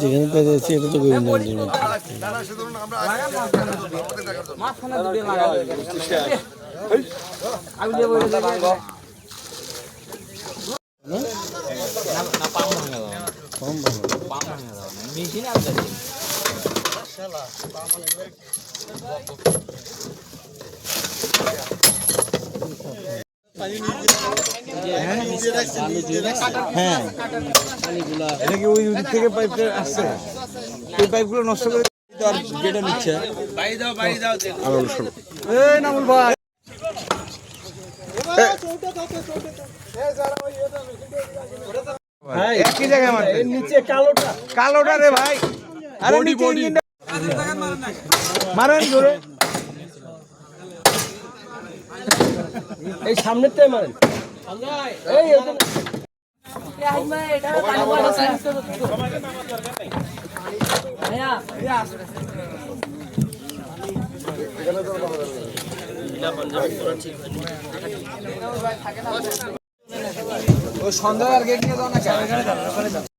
যেখানে পেয়েছি এটা তো গোবিন্দ হ্যাঁ এটা কি ওই দিক থেকে পাইপটা আসছে এই পাইপগুলো নষ্ট করে আর গেটে নিচ্ছে এই নামুল ভাই একই জায়গায় মারতে নিচে কালোটা রে ভাই আরে বডি মারেন ধরে এই সামনেরটাই মারেন এই সন্ধ্যা আর গেট নিয়ে যাও না